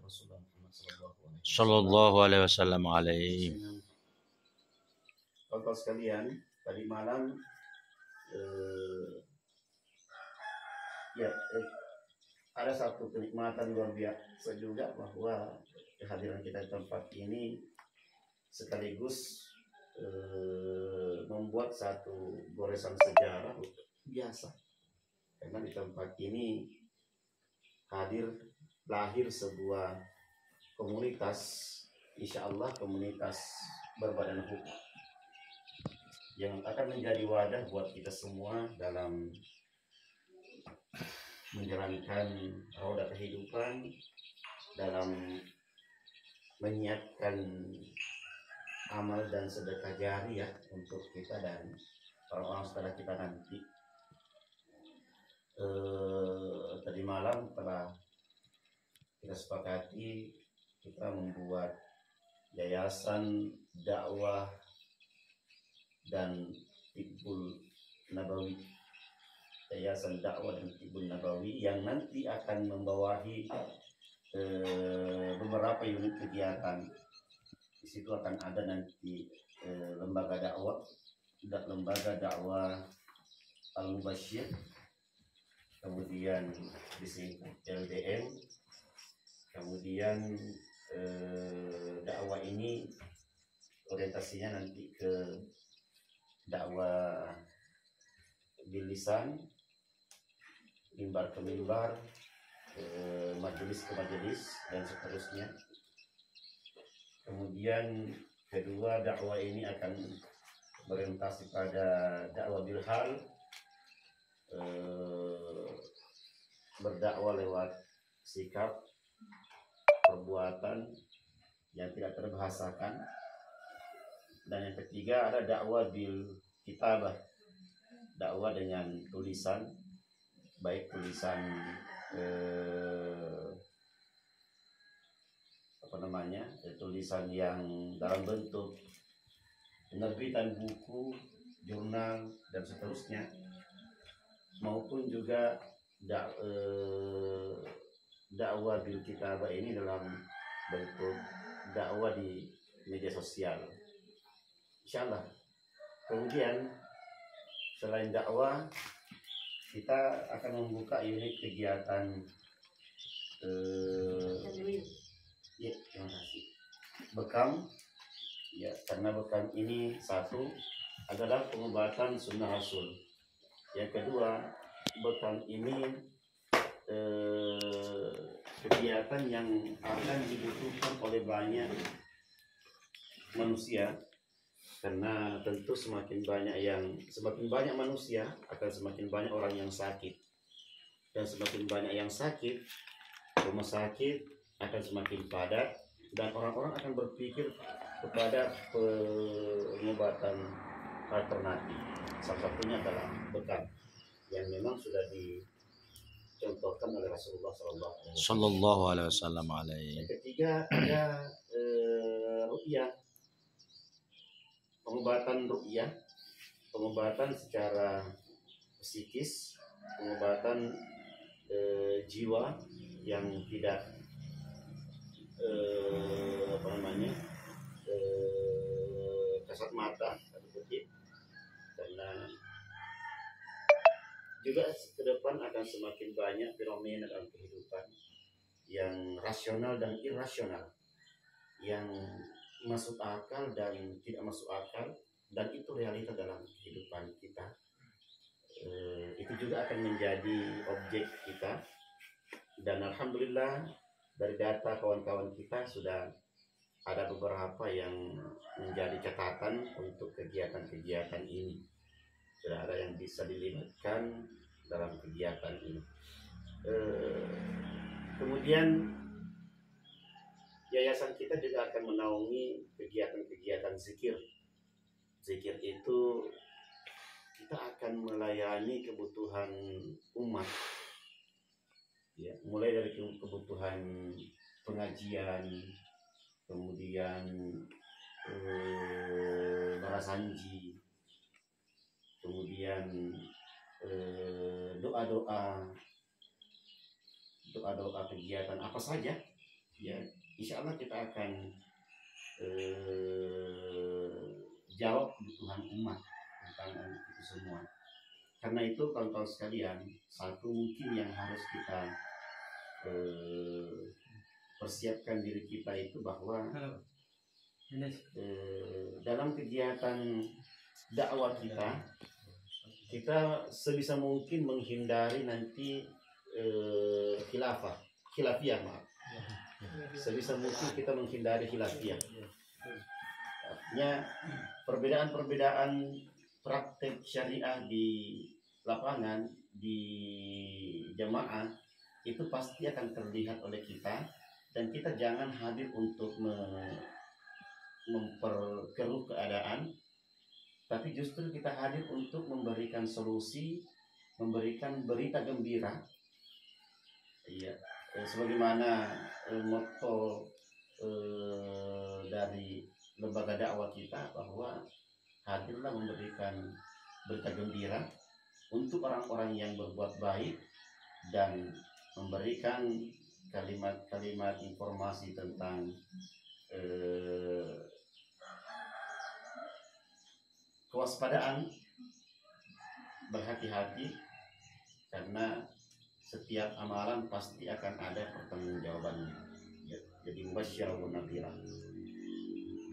Rasulullah Muhammad Sallallahu alaihi wasallam alaihi. Kawan-kawan sekalian, tadi malam ada satu kenikmatan luar biasa juga bahwa kehadiran kita di tempat ini sekaligus membuat satu goresan sejarah biasa, karena di tempat ini lahir sebuah komunitas, insya Allah komunitas berbadan hukum yang akan menjadi wadah buat kita semua dalam menjalankan roda kehidupan, dalam menyiapkan amal dan sedekah jariah untuk kita dan orang-orang setelah kita nanti. Tadi malam telah kita sepakati kita membuat yayasan dakwah dan tibbul nabawi, yayasan dakwah dan tibbul nabawi yang nanti akan membawahi beberapa unit kegiatan. Di situ akan ada nanti lembaga dakwah Al-Mubasyir, kemudian disingkat LDM, kemudian dakwah ini orientasinya nanti ke dakwah bilisan, mimbar ke mimbar, majelis ke majelis dan seterusnya. Kemudian kedua, dakwah ini akan berorientasi pada dakwah bilhal, berdakwah lewat sikap, perbuatan yang tidak terbahasakan. Dan yang ketiga ada dakwah bil kitabah, dakwah dengan tulisan, baik tulisan tulisan yang dalam bentuk penerbitan buku, jurnal dan seterusnya, maupun juga dakwah bil kitabah ini dalam bentuk dakwah di media sosial, insyaallah. Kemudian selain dakwah, kita akan membuka unit kegiatan terima kasih, bekam ya, karena bekam ini satu adalah pengobatan sunnah Rasul, yang kedua bekam ini kegiatan yang akan dibutuhkan oleh banyak manusia, karena tentu semakin banyak manusia akan semakin banyak orang yang sakit, dan semakin banyak yang sakit, rumah sakit akan semakin padat, dan orang-orang akan berpikir kepada pengobatan alternatif. Salah satunya adalah bekam yang memang sudah dicontohkan oleh Rasulullah Sallallahu alaihi wasallam alaihi. Yang ketiga ada ruqyah, pengobatan ruqyah, pengobatan secara psikis, pengobatan jiwa yang tidak kasat mata, karena juga ke depan akan semakin banyak fenomena dalam kehidupan yang rasional dan irasional, yang masuk akal dan tidak masuk akal, dan itu realita dalam kehidupan kita. Itu juga akan menjadi objek kita, dan alhamdulillah dari data kawan-kawan kita sudah ada beberapa yang menjadi catatan untuk kegiatan-kegiatan ini. Sudah ada yang bisa dilibatkan dalam kegiatan ini. Kemudian yayasan kita juga akan menaungi kegiatan-kegiatan zikir. Zikir itu kita akan melayani kebutuhan umat, ya, mulai dari kebutuhan pengajian, kemudian barasanji, kemudian doa-doa kegiatan apa saja ya insya Allah kita akan jawab kebutuhan umat tentang itu semua. Karena itu kawan-kawan sekalian, satu mungkin yang harus kita persiapkan diri kita itu bahwa dalam kegiatan dakwah kita sebisa mungkin menghindari nanti khilafiyah maaf. Sebisa mungkin kita menghindari khilafiyah. Artinya perbedaan-perbedaan praktek syariah di lapangan, di jamaah itu pasti akan terlihat oleh kita, dan kita jangan hadir untuk memperkeruh keadaan, tapi justru kita hadir untuk memberikan solusi, memberikan berita gembira. Iya, sebagaimana motto dari lembaga dakwah kita bahwa hadirlah memberikan berita gembira untuk orang-orang yang berbuat baik dan memberikan kalimat-kalimat informasi tentang kewaspadaan, berhati-hati, karena setiap amalan pasti akan ada pertanggungjawabannya. Jadi mubasysyir wa nadhira.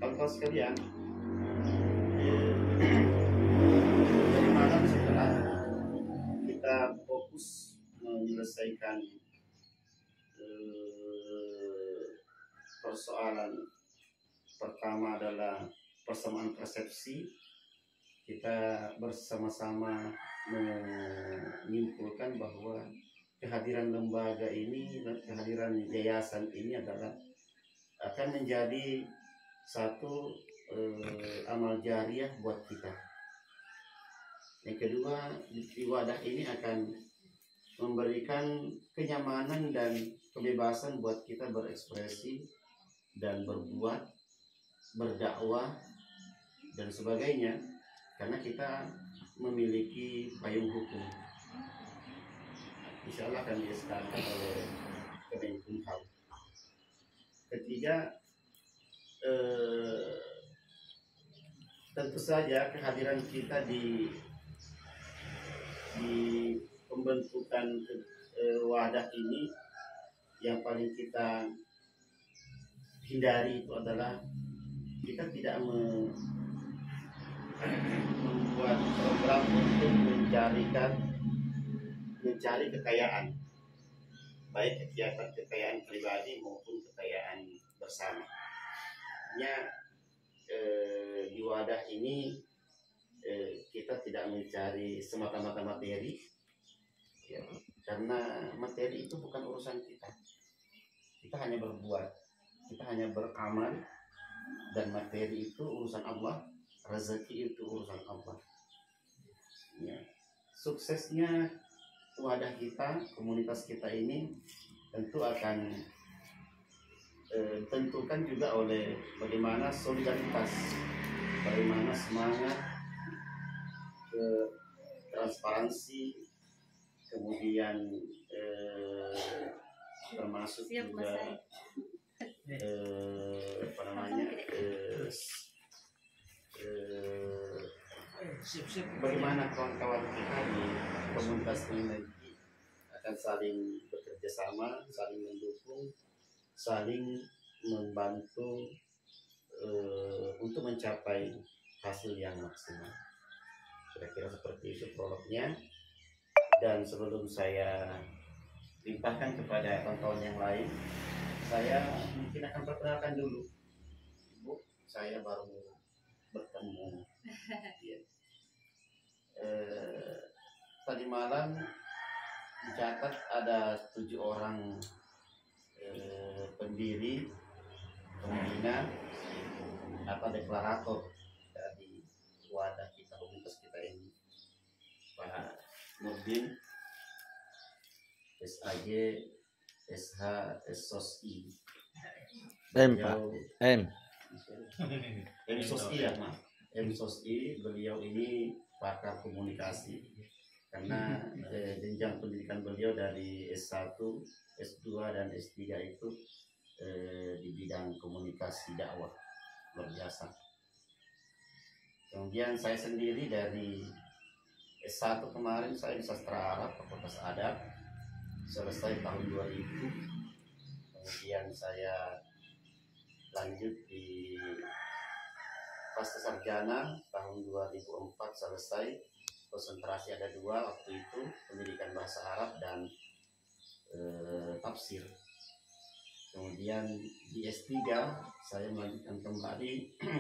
Kalau sekalian, dari malam setelah kita fokus menyelesaikan persoalan pertama adalah persamaan persepsi, kita bersama-sama menyimpulkan bahwa kehadiran lembaga ini, kehadiran yayasan ini adalah akan menjadi satu amal jariah buat kita. Yang kedua, di wadah ini akan memberikan kenyamanan dan kebebasan buat kita berekspresi dan berbuat, berdakwah dan sebagainya, karena kita memiliki payung hukum. Insya Allah akan dieskalkan oleh Kemenkumham. Ketiga, tentu saja kehadiran kita di pembentukan wadah ini, yang paling kita hindari itu adalah kita tidak membuat program untuk mencari kekayaan, baik kekayaan pribadi maupun kekayaan bersama. Di wadah ini kita tidak mencari semata-mata materi, ya, karena materi itu bukan urusan kita. Kita hanya berbuat, kita hanya beramal, dan materi itu urusan Allah, rezeki itu urusan Allah. Ya. Suksesnya wadah kita, komunitas kita ini tentu akan ditentukan juga oleh bagaimana solidaritas, bagaimana semangat transparansi, kemudian termasuk juga bagaimana kawan-kawan kita di komunitas ini akan saling bekerja sama, saling mendukung, saling membantu untuk mencapai hasil yang maksimal. Kira-kira seperti itu prolognya. Dan sebelum saya limpahkan kepada kawan-kawan yang lain, saya mungkin akan perkenalkan dulu. Ibu, saya baru bertemu. Ya. Tadi malam dicatat ada 7 orang pendiri, pembina atau deklarator dari wadah kita, komunitas kita ini. Pak Nurdin, SAG, SH, SOSI, MSOSI ya, maaf. MSOSI, beliau ini pakar komunikasi karena jenjang pendidikan beliau dari S1, S2 dan S3 itu bidang komunikasi dakwah, luar biasa. Kemudian saya sendiri dari S1 kemarin saya di sastra Arab Fakultas Adab, selesai tahun 2000. Kemudian saya lanjut di pasca sarjana tahun 2004 selesai. Konsentrasi ada dua waktu itu, pendidikan bahasa Arab dan tafsir. Kemudian di S3 saya melanjutkan kembali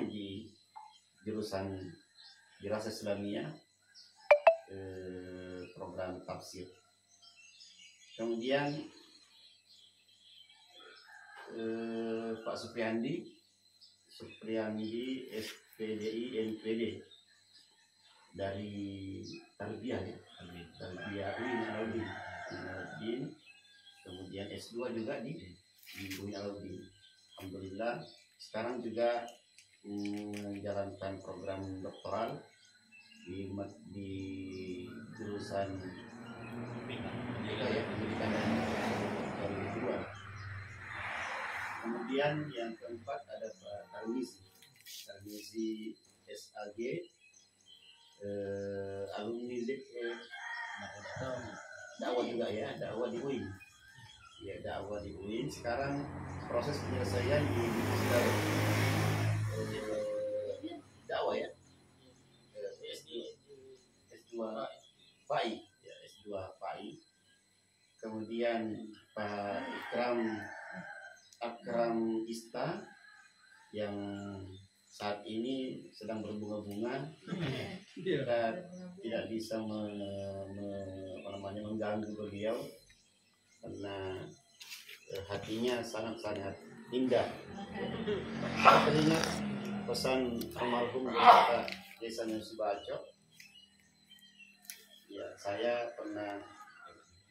di jurusan Dirasah Islamiyah, program tafsir. Kemudian Pak Supriyandi SPDI NPD dari Tarbiyah ya, Tarbiyah Alauddin. Kemudian S2 juga di Bumi Alauddin. Alhamdulillah sekarang juga menjalankan program doktoral di jurusan pendidikan dan kedua. Kemudian yang keempat ada Pak Tarmizi SAG, alumni dakwah juga ya, dakwah di UIN. Ya, dakwah di UIN. Sekarang proses penyelesaian di dakwah ya, S2 PAI ya, S2 PAI. Kemudian Pak Akram Ista yang saat ini sedang berbunga-bunga. Kita tidak bisa mengganggu beliau karena hatinya sangat-sangat indah. Saya teringat pesan almarhum Bapak Desa Subaco. Ya, saya pernah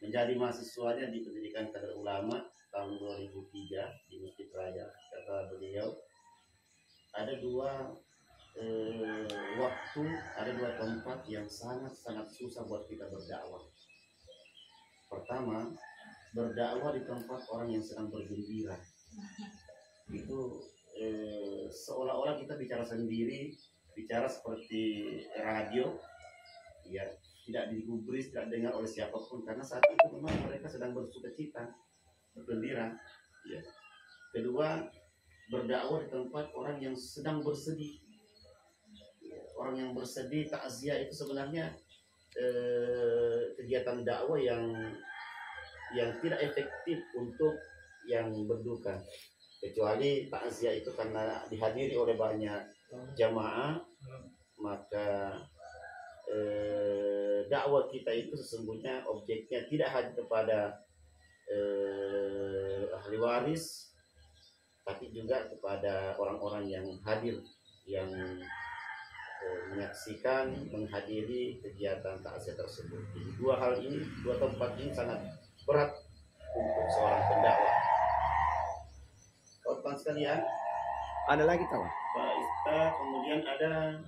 menjadi mahasiswanya di pendidikan kader ulama tahun 2003 di Masjid Raya. Kata beliau, ada dua waktu, ada dua tempat yang sangat-sangat susah buat kita berdakwah. Pertama, berdakwah di tempat orang yang sedang bergembira. Itu seolah-olah kita bicara sendiri, bicara seperti radio, ya, tidak digubris, tidak dengar oleh siapapun, karena saat itu memang mereka sedang bersukacita, bergembira. Ya. Kedua, berdakwah di tempat orang yang sedang bersedih. Orang yang bersedih, takziah itu sebenarnya kegiatan dakwah yang tidak efektif untuk yang berduka. Kecuali takziah itu karena dihadiri oleh banyak jamaah, maka dakwah kita itu sesungguhnya objeknya tidak hanya kepada ahli waris, tapi juga kepada orang-orang yang hadir, yang menyaksikan, menghadiri kegiatan takziah tersebut. Jadi dua hal ini, dua tempat ini sangat berat untuk seorang pendakwah. Kawan-kawan sekalian, Ada lagi kawan? Pak Ista, kemudian ada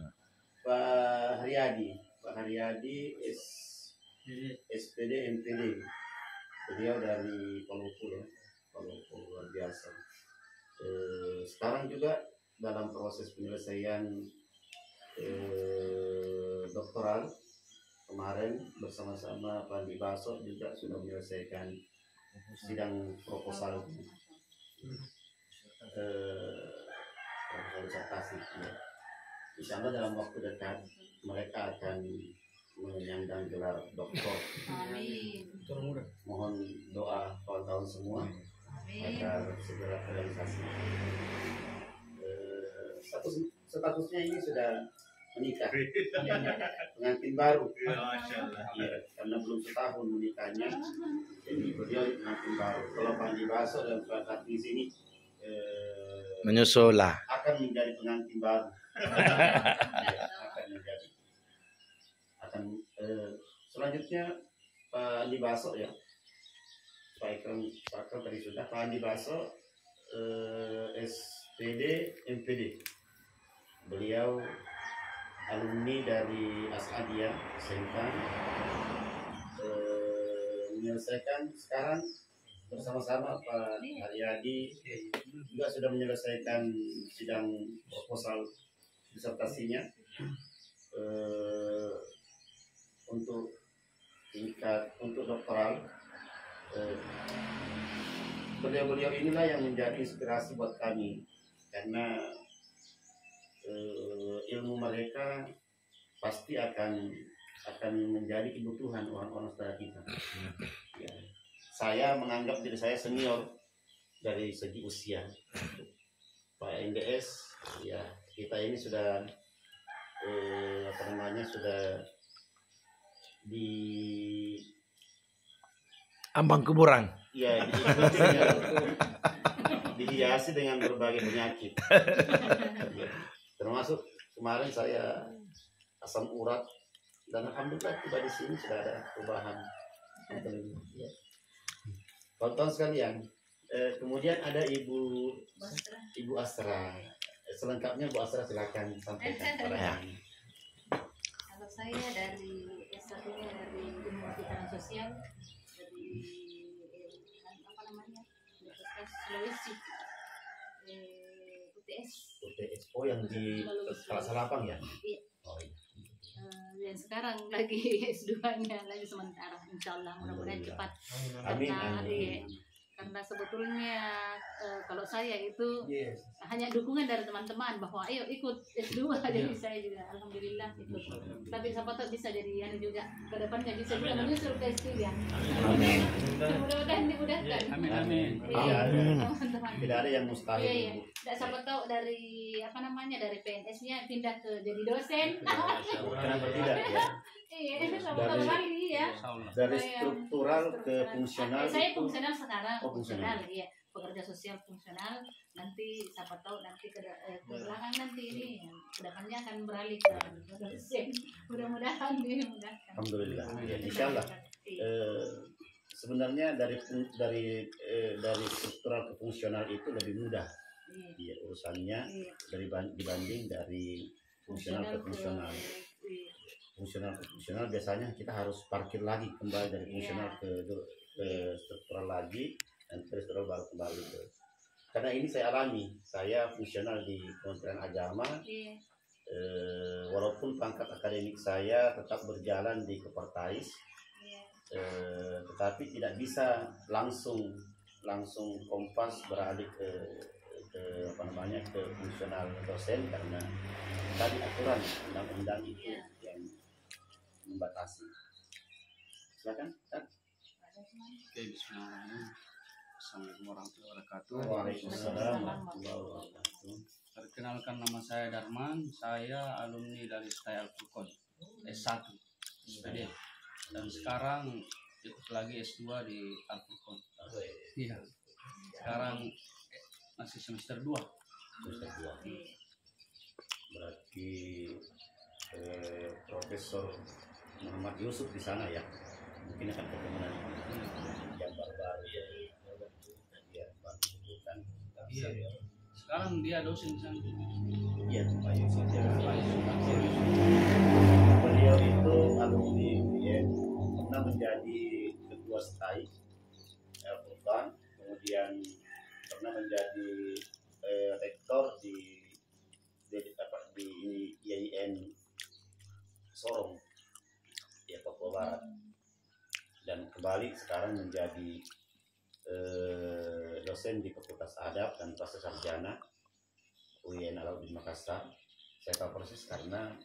Pak Haryadi. Pak Haryadi SPD MPD. Beliau dari Palopo ya, Palopo luar biasa. Sekarang juga dalam proses penyelesaian doktoral. Kemarin bersama-sama Pak Andi Baso juga sudah menyelesaikan sidang proposal disertasi. Ya. Insya Allah dalam waktu dekat mereka akan menyandang gelar doktor. Amin. Mohon doa kawan-kawan semua agar segera realisasi. Statusnya ini sudah menikah, pengantin baru. Ya, karena belum setahun menikahnya, jadi beliau pengantin baru. Kalau Pak Andi Baso dan Pak di sini Menyusul lah. akan menjadi pengantin baru. Selanjutnya Pak Andi Baso ya, Pak Ikram tadi sudah. Pak Andi Baso SPD MPD. Beliau alumni dari As'adiyah SMK, menyelesaikan sekarang bersama-sama Pak Haryadi juga sudah menyelesaikan sidang proposal disertasinya untuk untuk doktoral. Beliau-beliau inilah yang menjadi inspirasi buat kami karena ilmu mereka pasti akan menjadi kebutuhan orang-orang saudara kita. Ya. Saya menganggap diri saya senior dari segi usia. Pak NDS, ya kita ini sudah sudah di ambang kuburan. Ya, dihiasi dengan berbagai penyakit. Ya. Termasuk kemarin saya asam urat dan alhamdulillah tiba di sini sudah ada perubahan. Ya. Tonton sekalian. Kemudian ada Ibu Astra. Selengkapnya Bu Astra silakan sampaikan kepada kami. Kalau saya dari S1 dari Ilmu Perhutanan Sosial dari Universitas Sulawesi UTS. Oh yang di Salapang ya? Iya. Oh iya. Dan sekarang lagi S2-nya lagi sementara, insya Allah mudah-mudahan cepat. Amin. Karena sebetulnya kalau saya itu hanya dukungan dari teman-teman bahwa ayo ikut S2 jadi saya juga alhamdulillah ikut. Tapi siapa tahu bisa jadi juga ke depannya bisa juga menyusul ke S3 ya. Amin. Mudah-mudahan dimudahkan. Amin. Teman-teman. Tidak ada yang mustahil. Iya. Tidak siapa tahu dari dari PNS-nya pindah ke jadi dosen. Kenapa tidak ya? Iya, sama kali ya. Dari struktural ke fungsional. Saya fungsional sekarang. Fungsional. Iya, pekerja sosial fungsional. Nanti siapa tahu nanti ke belakang nanti ini kedepannya akan beralih ke dosen. Mudah-mudahan dimudahkan. Alhamdulillah. Ya, insyaallah. Sebenarnya dari struktural ke fungsional itu lebih mudah. Iya, urusannya dibanding dari fungsional ke fungsional. Fungsional biasanya kita harus parkir lagi kembali dari fungsional ke struktural lagi dan dari struktural baru kembali ke. Karena ini saya alami, saya fungsional di Kementerian Agama. Walaupun pangkat akademik saya tetap berjalan di Kepertais, tetapi tidak bisa langsung kompas beralih ke fungsional dosen karena tadi aturan undang-undang itu yang membatasi. Silakan. Oke, bismillahirrahmanirrahim. Assalamualaikum warahmatullahi wabarakatuh. Waalaikumsalam warahmatullahi wabarakatuh. Perkenalkan, nama saya Darman. Saya alumni dari Stay Al-Furqon S1 SPD. Dan sekarang ikut lagi S2 di Al-Furqon. Iya. Sekarang masih semester 2. Berarti Profesor Muhammad Yusuf di sana ya, mungkin akan ketemu nanti yang baru-baru ya, bukan? Iya. Sekarang dia dosen di sana. Iya, Pak Yusuf ya. Beliau itu alumni ya, pernah menjadi ketua STAI Al-Furqon, kemudian pernah menjadi rektor di IAIN Sorong ya, Papua Barat, dan kembali sekarang menjadi dosen di Fakultas Adab dan Pasca Sarjana UIN Alauddin Makassar. Saya tahu persis karena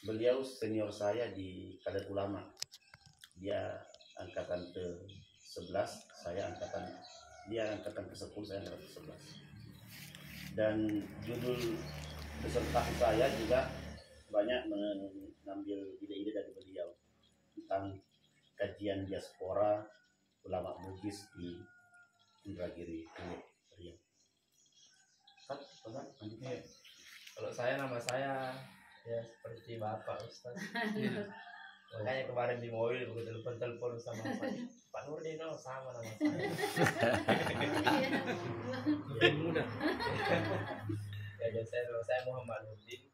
beliau senior saya di Kadar Ulama. Dia angkatan ke-11, dia angkatan ke-10, saya angkatan ke-11. Dan judul disertasi saya juga banyak mengambil ide-ide dari beliau tentang kajian diaspora ulama Bugis di Indragiri, Riau. Kalau saya, nama saya ya seperti Bapak Ustaz. Makanya kemarin di mobil begitu telepon sama Pak Nurdin, sama nama saya. Mudah. Ya, jadi saya Muhammad Nurdin.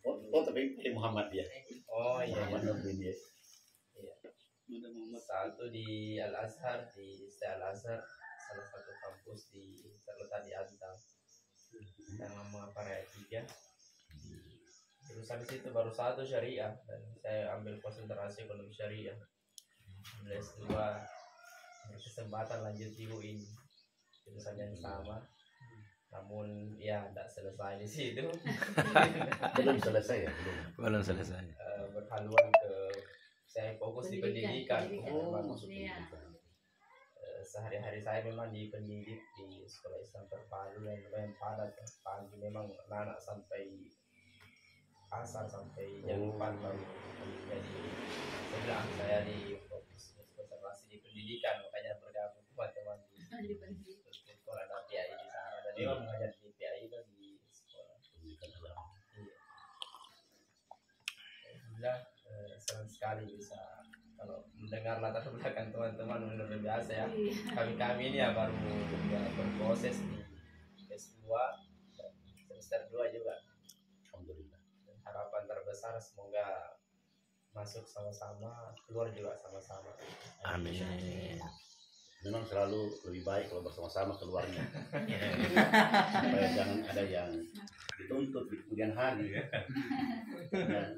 Tapi Muhammad ya. Oh iya. Muhammad Nurdin ya. Iya. Satu di Al Azhar, di Al Azhar, salah satu kampus di yang nama Paraya 3. Terus habis itu baru 1 syariah, dan saya ambil konsentrasi ekonomi syariah. Ambil S2, berkesempatan lanjut di UI, jurusan yang sama. Namun ya tidak selesai di situ. Belum selesai ya, Belum selesai. Berhaluan ke saya fokus di pendidikan. Iya. Sehari-hari saya memang di pendidik di sekolah Islam terpadu yang lumayan padat. Pagi memang anak-anak sampai asar sampai jam 4 baru. Jadi saya bilang saya di fokus konsentrasi di pendidikan, makanya bergabung teman-teman di sekolah ada PAI di sana, dan memang mengajar di PAI itu di sekolah pendidikan Islam. Alhamdulillah senang sekali bisa kalau mendengar latar belakang teman-teman luar biasa ya. Kami ini ya baru berproses di S2 dan semester 2 juga. alhamdulillah. Dan harapan terbesar semoga masuk sama-sama, keluar juga sama-sama. Amin. Memang selalu lebih baik kalau bersama-sama keluarnya. Supaya jangan ada yang dituntut di kemudian hari. Dan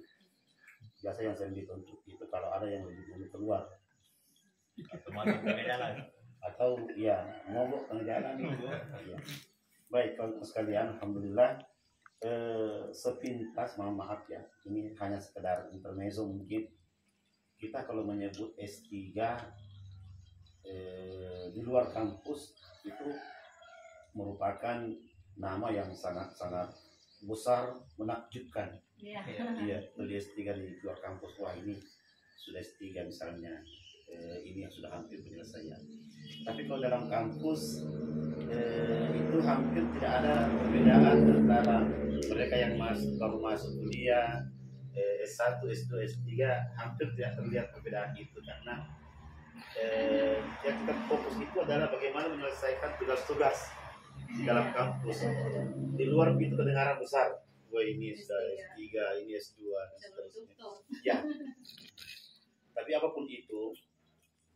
biasa yang sering dituntut itu kalau ada yang lebih dulu keluar. Otomatis tengah jalan. Atau ya mogok tengah jalan. Ya. Baik kawan sekalian, alhamdulillah sepintas, mohon maaf ya, ini hanya sekedar intermezzo mungkin. Kita kalau menyebut S3 di luar kampus itu merupakan nama yang sangat-sangat besar, menakjubkan. Iya. Iya, beli S3 di luar kampus, wah ini sudah S3 misalnya, ini yang sudah hampir penyelesaian. Tapi kalau dalam kampus itu hampir tidak ada perbedaan antara mereka yang baru masuk kuliah, S1, S2, S3, hampir tidak terlihat perbedaan itu, karena yang kita fokus itu adalah bagaimana menyelesaikan tugas-tugas di dalam kampus. Di luar itu kedengaran besar, wah ini sudah S3, ini S2 dan seterusnya. Ya. Tapi apapun itu,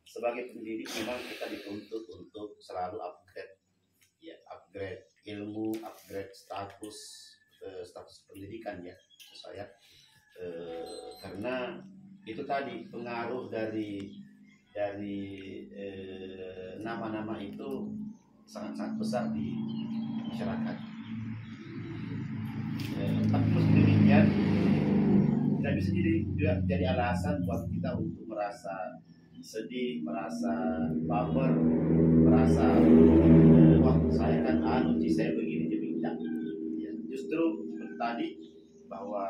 sebagai pendidik memang kita dituntut untuk selalu upgrade, ya, upgrade ilmu, upgrade status pendidikan ya, saya. Karena itu tadi pengaruh dari nama-nama itu sangat-sangat besar di masyarakat. Tapi meski demikian tidak bisa jadi alasan buat kita untuk merasa sedih, merasa baper, merasa wah saya kan saya begini tidak. Ya, justru seperti tadi bahwa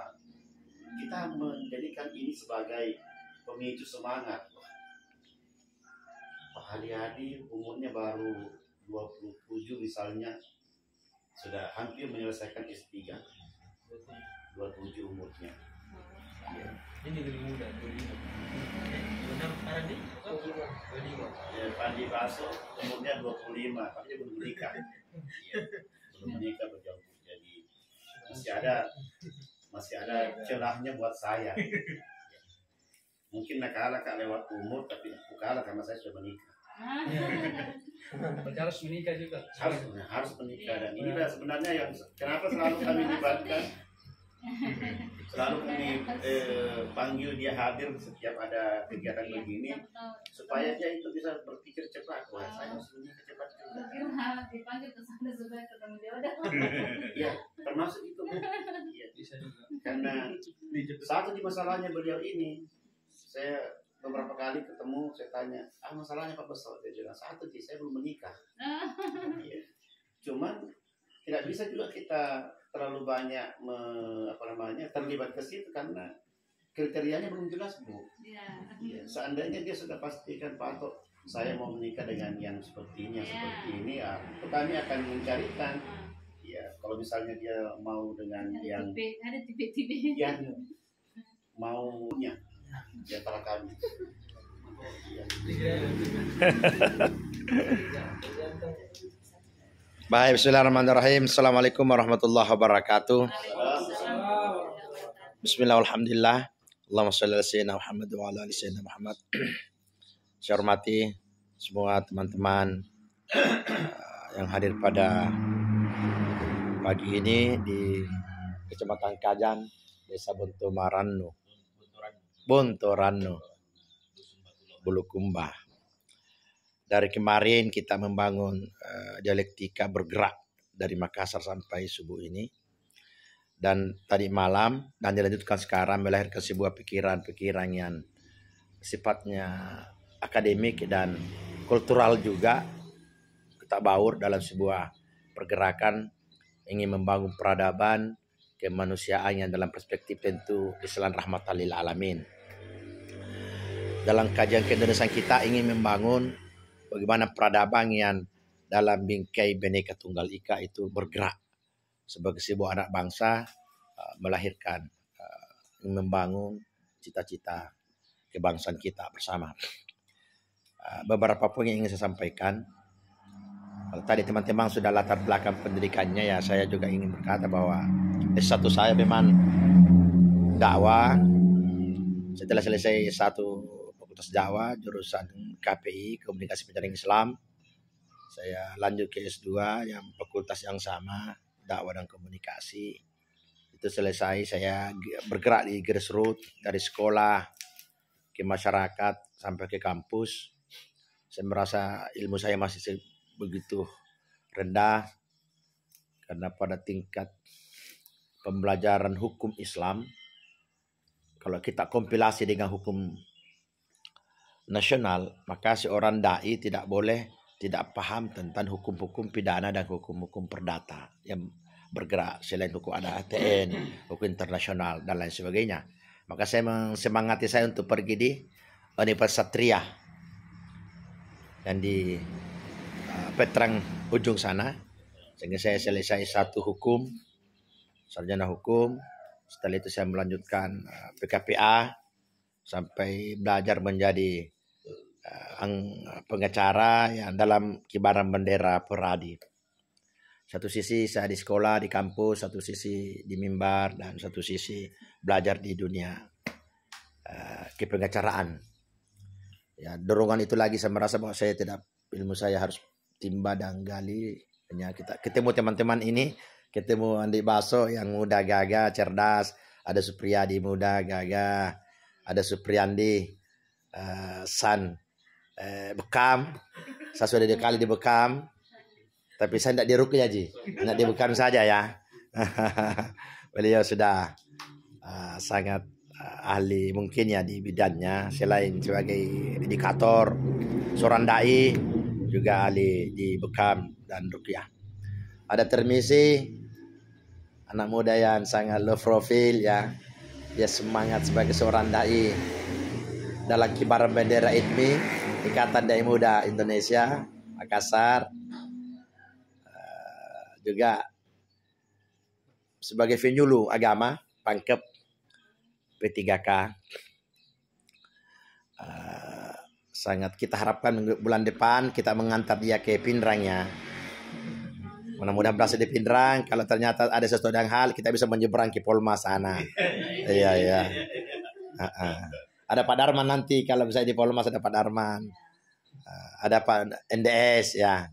kita menjadikan ini sebagai pemicu semangat. Hari-hari umurnya baru 27 misalnya, sudah hampir menyelesaikan S3, 27 umurnya. Ya. Ini lebih muda, 25. Benar Pandi? 25. Ya, Pandi Baso umurnya 25, tapi dia belum menikah. Ya, belum menikah, berjauh. Jadi masih ada celahnya buat saya. Ya. Mungkin nak kalah lewat umur, tapi aku kalah karena saya sudah menikah. Harus menikah juga. Harus menikah, dan inilah sebenarnya yang kenapa selalu kami libatkan, selalu kami panggil dia hadir setiap ada kegiatan begini, supaya dia itu bisa berpikir cepat. Wah, saya harus menikah cepat juga. Dipanggil ke sana supaya ketemu jodoh. Ya, termasuk itu. Ya, Bisa juga. karena satu di masalahnya beliau ini, saya beberapa kali ketemu, saya tanya, masalahnya Pak Besok? Dia bilang, satu sih, saya belum menikah. Ya. Cuman tidak bisa juga kita terlalu banyak terlibat ke situ karena kriterianya belum jelas, Bu. Ya. Seandainya dia sudah pastikan, Pak Tok, saya mau menikah dengan yang seperti ini, seperti ini, itu kami akan mencarikan. Ya, kalau misalnya dia mau dengan yang yang maunya di antara kami. Ya. Baik, bismillahirrahmanirrahim. Assalamualaikum warahmatullahi wabarakatuh. Bismillah, alhamdulillah. Allahumma sholli ala sayyidina Muhammad wa ala ali sayyidina Muhammad. Saya hormati semua teman-teman yang hadir pada pagi ini di Kecamatan Kajan, Desa Bontorano, Bulukumba. Dari kemarin kita membangun dialektika bergerak dari Makassar sampai subuh ini. Dan tadi malam dan dilanjutkan sekarang melahirkan sebuah pikiran-pikiran yang sifatnya akademik dan kultural juga, tak baur dalam sebuah pergerakan ingin membangun peradaban kemanusiaan yang dalam perspektif tentu Islam rahmatan lil alamin. Dalam kajian keindonesiaan kita ingin membangun bagaimana peradaban yang dalam bingkai Bhinneka Tunggal Ika itu bergerak sebagai sebuah anak bangsa, melahirkan, membangun cita-cita kebangsaan kita bersama. Beberapa poin yang ingin saya sampaikan. Kalau tadi teman-teman sudah latar belakang pendidikannya, ya saya juga ingin berkata bahwa S1 saya memang dakwah. Setelah selesai S1 Fakultas Dakwah jurusan KPI Komunikasi Penjaringan Islam, saya lanjut ke S2 yang fakultas yang sama, dakwah dan komunikasi. Itu selesai saya bergerak di grassroots dari sekolah ke masyarakat sampai ke kampus. Saya merasa ilmu saya masih begitu rendah karena pada tingkat pembelajaran hukum Islam, kalau kita kompilasi dengan hukum nasional, maka seorang dai tidak boleh tidak paham tentang hukum-hukum pidana dan hukum-hukum perdata yang bergerak selain hukum ada ATN, hukum internasional dan lain sebagainya. Maka saya semangati saya untuk pergi di Universitas Satria dan di Petrang ujung sana, sehingga saya selesai satu hukum, sarjana hukum. Setelah itu saya melanjutkan PKPA sampai belajar menjadi pengacara yang dalam kibaran bendera Peradi. Satu sisi saya di sekolah, di kampus, satu sisi di mimbar, dan satu sisi belajar di dunia kepengacaraan. Ya, dorongan itu lagi saya merasa bahwa saya tidak, ilmu saya harus timba dan gali. Hanya kita ketemu teman-teman ini, ketemu Andi Baso yang muda gagah, cerdas, ada Supriyadi muda gagah, ada Supriyandi Bekam. Saya sudah 2 kali di Bekam, tapi saya tidak di Ruqyah Ji, tidak di Bekam saja ya. Beliau sudah sangat ahli mungkin ya di bidangnya, selain sebagai indikator seorang dai juga ahli di Bekam dan Ruqyah. Ada Termisi, anak muda yang sangat low profile ya. Dia semangat sebagai seorang dai dalam kibaran bendera IDMI, Ikatan Dai Muda Indonesia Makassar. Juga sebagai penyuluh agama pangkep P3K. Sangat kita harapkan bulan depan kita mengantar dia ke Pindrangnya. Mudah-mudahan berhasil di Pindrang. Kalau ternyata ada sesuatu yang hal, kita bisa menyeberang ke Polma sana. Iya. Ada Pak Darman nanti, kalau bisa di Polma ada Pak Darman. Ada Pak NDS ya.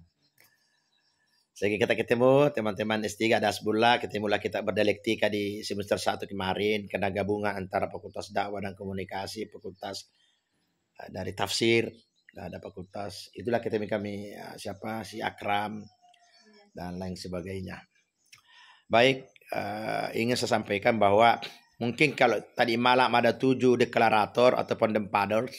Sehingga kita ketemu teman-teman S3 ada Asbullah, ketemulah kita berdialektika di semester 1 kemarin karena gabungan antara Fakultas Dakwah dan Komunikasi, Fakultas dari Tafsir, ada fakultas. Itulah ketemu kami siapa si Akram dan lain sebagainya. Baik, ingin saya sampaikan bahwa mungkin kalau tadi malam ada 7 deklarator atau pendempaders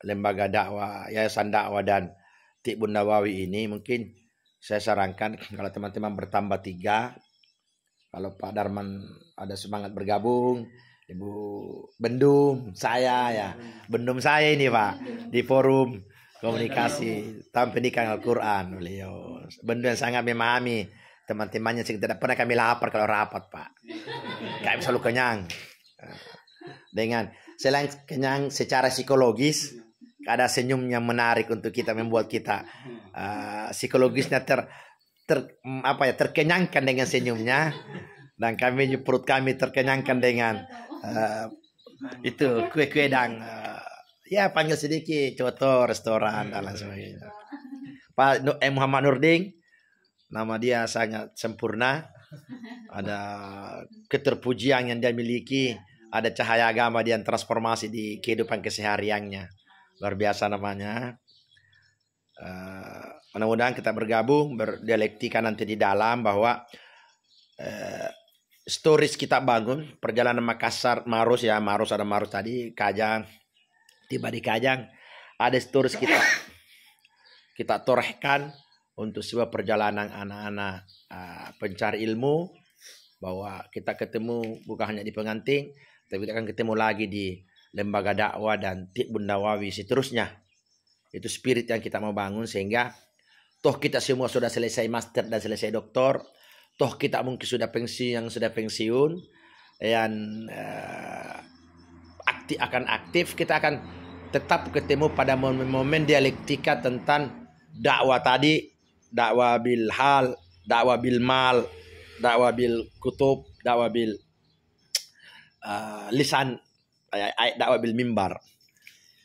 lembaga dakwah, yayasan dakwah dan Tibun Nawawi ini, mungkin saya sarankan kalau teman-teman bertambah 3, kalau Pak Darman ada semangat bergabung, Ibu Bendum, saya ya, Bendum saya ini Pak di forum komunikasi tahun pendidikan Al-Quran, beliau Bendum yang sangat memahami teman-temannya, sehingga tidak pernah kami lapar kalau rapat Pak, kami selalu kenyang. Dengan selain kenyang secara psikologis, ada senyumnya menarik untuk kita, membuat kita psikologisnya terkenyangkan dengan senyumnya, dan kami perut kami terkenyangkan dengan itu kue-kue dan ya panggil sedikit coto restoran dan lain sebagainya. Pak Muhammad Nurdin Nama dia sangat sempurna. Ada keterpujian yang dia miliki. Ada cahaya agama dia yang transformasi di kehidupan kesehariannya. Luar biasa namanya. Mudah-mudahan kita bergabung, berdialektika nanti di dalam bahwa stories kita bangun. Perjalanan Makassar, Maros ya. Maros ada Maros tadi. Kajang. Tiba di Kajang. Ada stories kita torehkan untuk sebuah perjalanan anak-anak pencari ilmu, bahwa kita ketemu bukan hanya di Pengantin, tapi kita akan ketemu lagi di lembaga dakwah dan Tibbun Nawawi seterusnya. Itu spirit yang kita mau bangun, sehingga toh kita semua sudah selesai master dan selesai doktor, toh kita mungkin sudah pensiun dan aktif, kita akan tetap ketemu pada momen-momen dialektika tentang dakwah tadi, dakwah bil hal, dakwah bil mal, dakwah bil kutub, dakwah bil lisan, dakwah bil mimbar.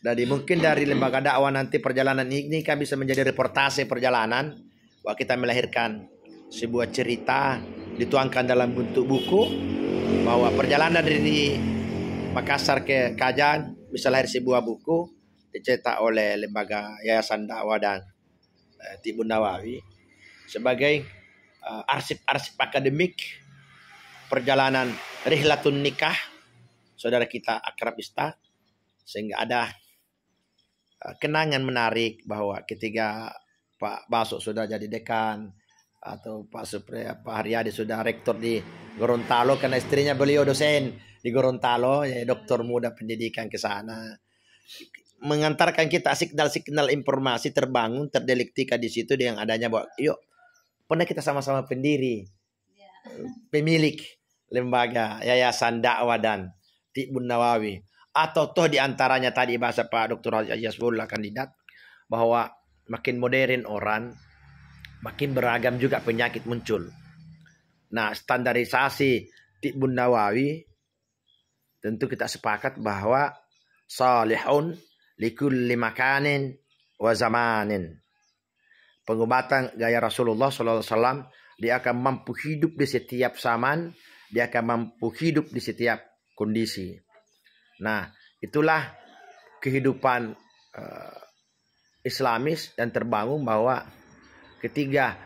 Jadi mungkin dari lembaga dakwah nanti perjalanan ini kan bisa menjadi reportase perjalanan, bahwa kita melahirkan sebuah cerita dituangkan dalam bentuk buku, bahwa perjalanan dari Makassar ke Kajang bisa lahir sebuah buku dicetak oleh lembaga Yayasan Dakwah dan Tibbun Nawawi sebagai arsip-arsip akademik perjalanan Rihlatun Nikah saudara kita Akrab Istad, sehingga ada kenangan menarik bahwa ketika Pak Basuk sudah jadi dekan atau Pak Haryadi sudah rektor di Gorontalo, karena istrinya beliau dosen di Gorontalo, ya, doktor muda pendidikan ke sana, mengantarkan kita signal-signal informasi terbangun, terdialektika di situ dengan adanya bahwa yuk pernah kita sama-sama pendiri, pemilik lembaga Yayasan Dakwah dan Tibbun Nawawi, atau toh diantaranya tadi bahasa Pak Dr. Yasbullah kandidat, bahwa makin modern orang, makin beragam juga penyakit muncul. Nah, standarisasi Tibbun Nawawi tentu kita sepakat bahwa salihun likulli makanin wa zamanin. Pengobatan gaya Rasulullah SAW, dia akan mampu hidup di setiap zaman, dia akan mampu hidup di setiap kondisi. Nah, itulah kehidupan Islamis dan terbangun bahwa ketiga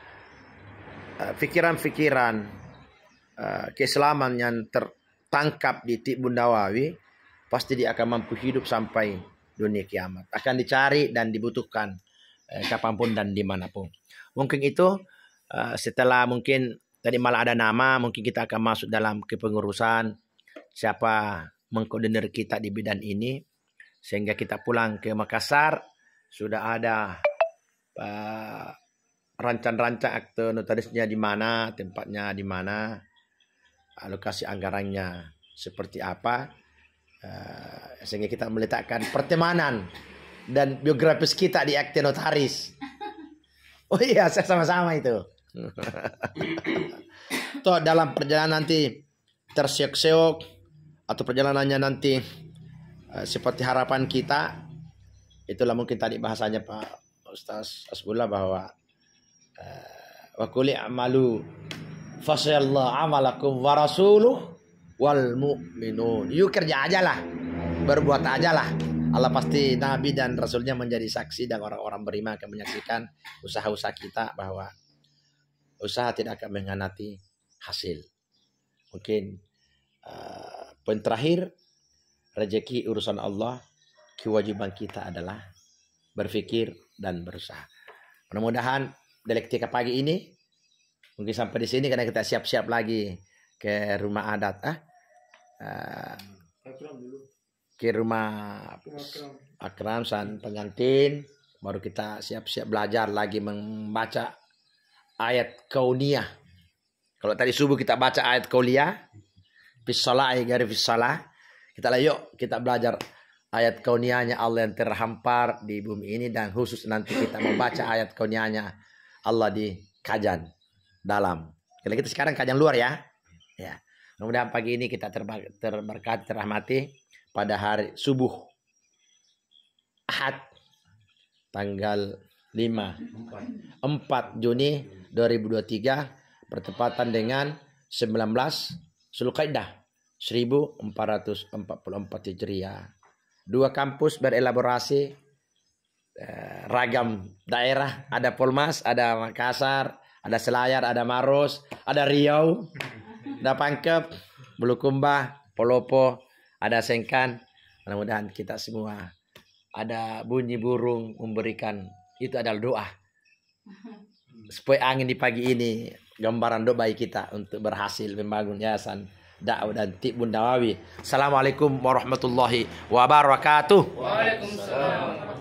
pikiran-pikiran keislaman yang tertangkap di Tibbun Nawawi, pasti dia akan mampu hidup sampai dunia kiamat. Akan dicari dan dibutuhkan kapanpun dan dimanapun. Mungkin itu setelah mungkin tadi malah ada nama, mungkin kita akan masuk dalam kepengurusan siapa mengkoordinir kita di bidang ini, sehingga kita pulang ke Makassar sudah ada rancang-rancang akte notarisnya di mana, tempatnya di mana, alokasi anggarannya seperti apa, sehingga kita meletakkan pertemanan dan biografis kita di akte notaris. Oh iya, saya sama-sama itu. Toh dalam perjalanan nanti terseok-seok atau perjalanannya nanti seperti harapan kita, itulah mungkin tadi bahasanya Pak Ustaz Asbullah bahwa wa qul i'malu fasayallahu amalakum wa rasuluh wal mu'minun. You kerja aja lah, berbuat aja lah. Allah pasti Nabi dan Rasulnya menjadi saksi, dan orang-orang beriman akan menyaksikan usaha-usaha kita, bahwa usaha tidak akan mengkhianati hasil. Mungkin poin terakhir, rezeki urusan Allah, kewajiban kita adalah berpikir dan berusaha. Mudah-mudahan dialektika pagi ini mungkin sampai di sini, karena kita siap-siap lagi ke rumah adat, ke rumah Akram san pengantin, baru kita siap-siap belajar lagi membaca ayat kauniyah. Kalau tadi subuh kita baca ayat kauniyah, fissalah gari fissalah, kita yuk kita belajar ayat kauniyahnya Allah yang terhampar di bumi ini, dan khusus nanti kita membaca ayat kauniyahnya Allah di Kajang dalam. Kalau kita sekarang Kajang luar ya. Ya. Mudah-mudahan pagi ini kita terberkati, terahmati pada hari subuh Ahad tanggal 4 Juni 2023 bertepatan dengan 19 Zulqaidah 1444 Hijriah. 2 kampus berelaborasi ragam daerah, ada Polmas, ada Makassar, ada Selayar, ada Maros, ada Riau, ada Pangkep, Bulukumba, Polopo, ada Sengkan. Mudah-mudahan kita semua ada bunyi burung memberikan, itu adalah doa. Supaya angin di pagi ini gambaran doa kita untuk berhasil membangun yayasan dakwah dan Tibun Dawawi. Assalamualaikum warahmatullahi wabarakatuh. Waalaikumsalam.